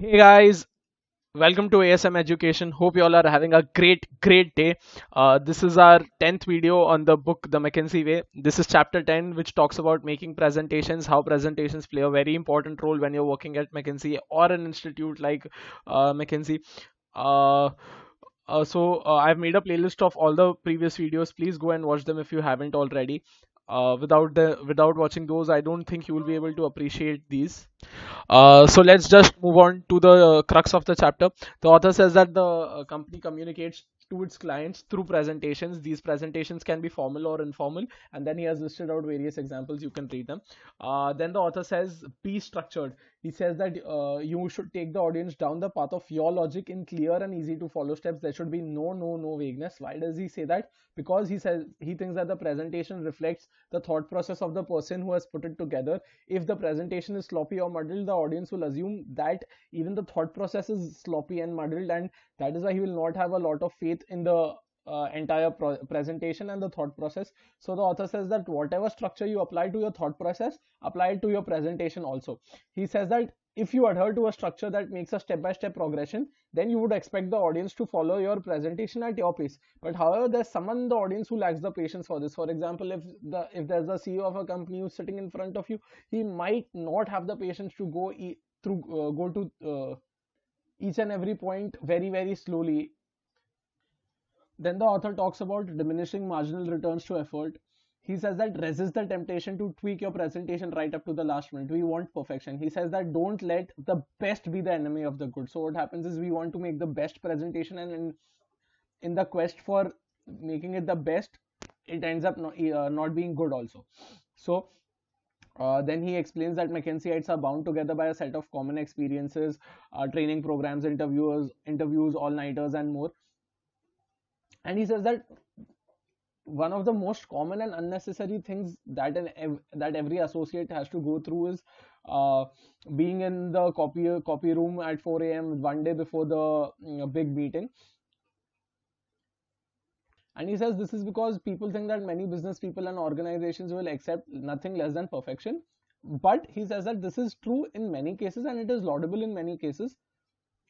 Hey guys, welcome to ASM Education. Hope you all are having a great day. This is our 10th video on the book The McKinsey Way. This is chapter 10, which talks about making presentations, how presentations play a very important role when you're working at McKinsey or an institute like McKinsey. Uh, I've made a playlist of all the previous videos. Please go and watch them if you haven't already. Without watching those, I don't think you will be able to appreciate these. So let's just move on to the crux of the chapter. The author says that the company communicates to its clients through presentations. These presentations can be formal or informal, and then he has listed out various examples. You can read them. Then the author says, be structured. He says that you should take the audience down the path of your logic in clear and easy to follow steps. There should be no vagueness. Why does he say that? Because he says he thinks that the presentation reflects the thought process of the person who has put it together. If the presentation is sloppy or muddled, the audience will assume that even the thought process is sloppy and muddled, and that is why he will not have a lot of faith in the entire presentation and the thought process. So the author says that whatever structure you apply to your thought process, apply it to your presentation also. He says that if you adhere to a structure that makes a step-by-step progression, then you would expect the audience to follow your presentation at your pace. But however, there's someone in the audience who lacks the patience for this. For example, if there's a CEO of a company who's sitting in front of you, he might not have the patience to go to each and every point very slowly. Then the author talks about diminishing marginal returns to effort. He says that resist the temptation to tweak your presentation right up to the last minute. We want perfection. He says that don't let the best be the enemy of the good. So what happens is we want to make the best presentation, and in the quest for making it the best, it ends up not being good also. So then he explains that McKinseyites are bound together by a set of common experiences, training programs, interviews, all-nighters, and more. And he says that one of the most common and unnecessary things that every associate has to go through is uh, being in the copy room at 4 a.m. one day before the big meeting. And he says this is because people think that many business people and organizations will accept nothing less than perfection. But he says that this is true in many cases and it is laudable in many cases.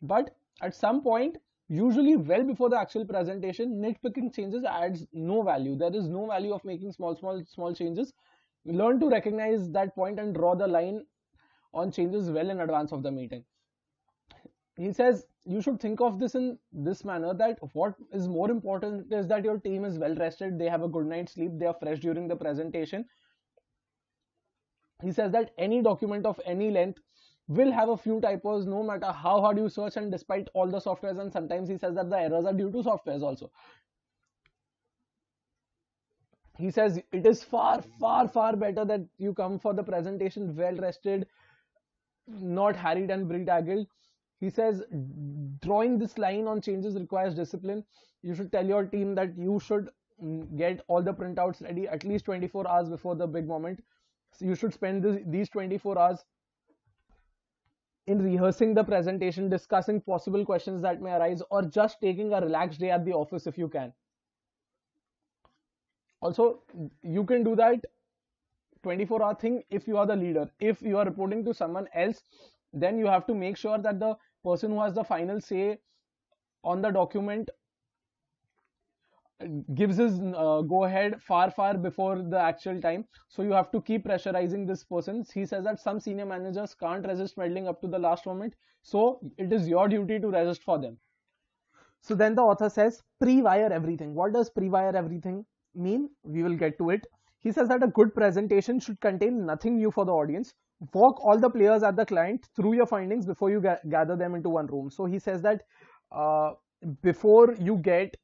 But at some point, usually well before the actual presentation, nitpicking changes adds no value. There is no value of making small changes. Learn to recognize that point and draw the line on changes well in advance of the meeting. He says you should think of this in this manner, that what is more important is that your team is well rested, they have a good night's sleep, they are fresh during the presentation. He says that any document of any length will have a few typos no matter how hard you search and despite all the softwares, and sometimes he says that the errors are due to softwares also. He says it is far better that you come for the presentation well rested, not harried and bridaggled. He says drawing this line on changes requires discipline. You should tell your team that you should get all the printouts ready at least 24 hours before the big moment. So you should spend these 24 hours in rehearsing the presentation, discussing possible questions that may arise, or just taking a relaxed day at the office if you can. Also, you can do that 24-hour thing if you are the leader. If you are reporting to someone else, then you have to make sure that the person who has the final say on the document gives his go ahead far before the actual time. So you have to keep pressurizing this person. He says that some senior managers can't resist meddling up to the last moment, so it is your duty to resist for them. So then the author says pre-wire everything. What does pre-wire everything mean? We will get to it. He says that a good presentation should contain nothing new for the audience. Walk all the players at the client through your findings before you gather them into one room. So he says that uh, before you get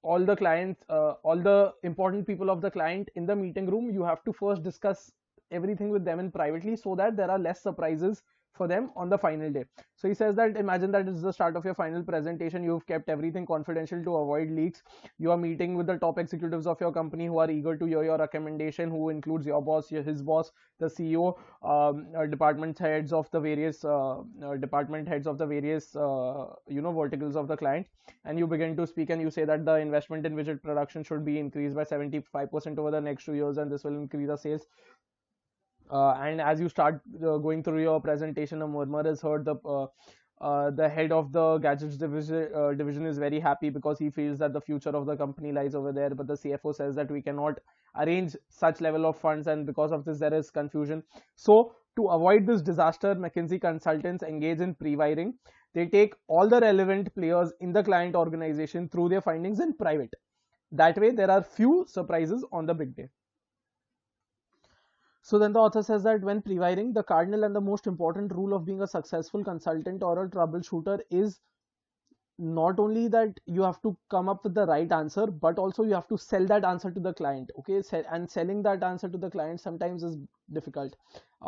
all the clients, all the important people of the client in the meeting room, you have to first discuss everything with them in privately so that there are less surprises for them on the final day. So he says that imagine that it's the start of your final presentation. You've kept everything confidential to avoid leaks. You are meeting with the top executives of your company who are eager to hear your recommendation, who includes your boss, his boss, the CEO, department heads of the various verticals of the client. And you begin to speak and you say that the investment in widget production should be increased by 75% over the next 2 years, and this will increase the sales. And as you start going through your presentation, a murmur is heard. The head of the gadgets division is very happy because he feels that the future of the company lies over there. But the CFO says that we cannot arrange such level of funds, and because of this, there is confusion. So to avoid this disaster, McKinsey consultants engage in pre-wiring. They take all the relevant players in the client organization through their findings in private. That way, there are few surprises on the big day. So then the author says that when pre-wiring, the cardinal and the most important rule of being a successful consultant or a troubleshooter is not only that you have to come up with the right answer, but also you have to sell that answer to the client. Okay, and selling that answer to the client sometimes is difficult.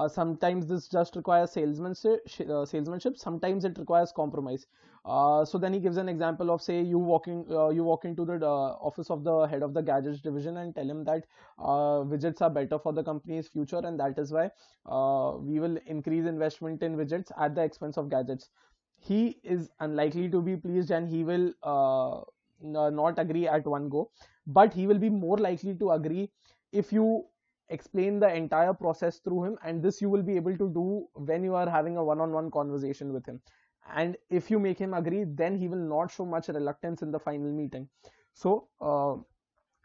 Sometimes this just requires salesmanship. Sometimes it requires compromise. So then he gives an example of, say, you walk into the office of the head of the gadgets division and tell him that widgets are better for the company's future, and that is why we will increase investment in widgets at the expense of gadgets. He is unlikely to be pleased, and he will not agree at one go, but he will be more likely to agree if you explain the entire process through him, and this you will be able to do when you are having a one-on-one conversation with him. And if you make him agree, then he will not show much reluctance in the final meeting. So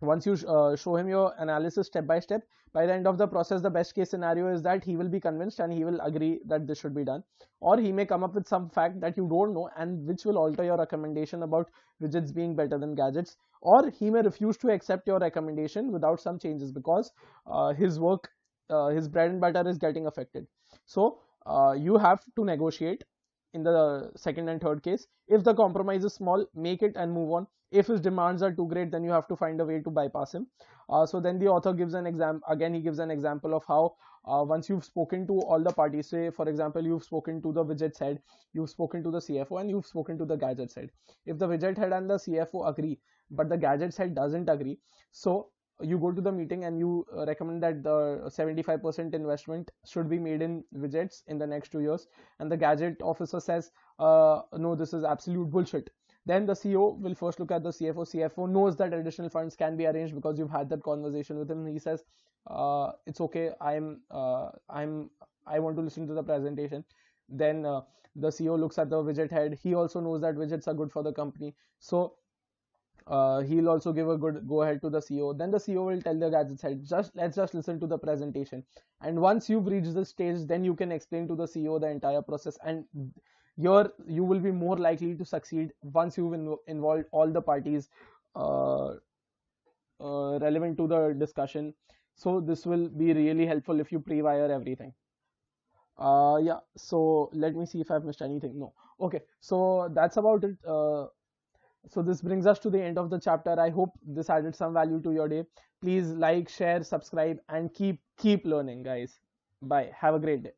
once you show him your analysis step by step, by the end of the process, the best case scenario is that he will be convinced and he will agree that this should be done, or he may come up with some fact that you don't know and which will alter your recommendation about widgets being better than gadgets, or he may refuse to accept your recommendation without some changes because his work, his bread and butter is getting affected. So you have to negotiate in the second and third case. If the compromise is small, make it and move on. If his demands are too great, then you have to find a way to bypass him. So then the author gives an example. Again, he gives an example of how once you've spoken to all the parties, say for example, you've spoken to the widget head, you've spoken to the CFO, and you've spoken to the gadget head. If the widget head and the CFO agree, but the gadget head doesn't agree, so you go to the meeting and you recommend that the 75% investment should be made in widgets in the next 2 years, and the gadget officer says no, this is absolute bullshit. Then the CEO will first look at the CFO. CFO knows that additional funds can be arranged because you've had that conversation with him. He says it's okay, I want to listen to the presentation. Then the CEO looks at the widget head. He also knows that widgets are good for the company, so he'll also give a good go ahead to the CEO. Then the CEO will tell the gadgets head, let's just listen to the presentation. And once you've reached this stage, then you can explain to the CEO the entire process, and you will be more likely to succeed once you've involved all the parties relevant to the discussion. So this will be really helpful if you pre-wire everything. Yeah, so let me see if I've missed anything. No. Okay, so that's about it. So this brings us to the end of the chapter. I hope this added some value to your day. Please like, share, subscribe, and keep learning, guys. Bye. Have a great day.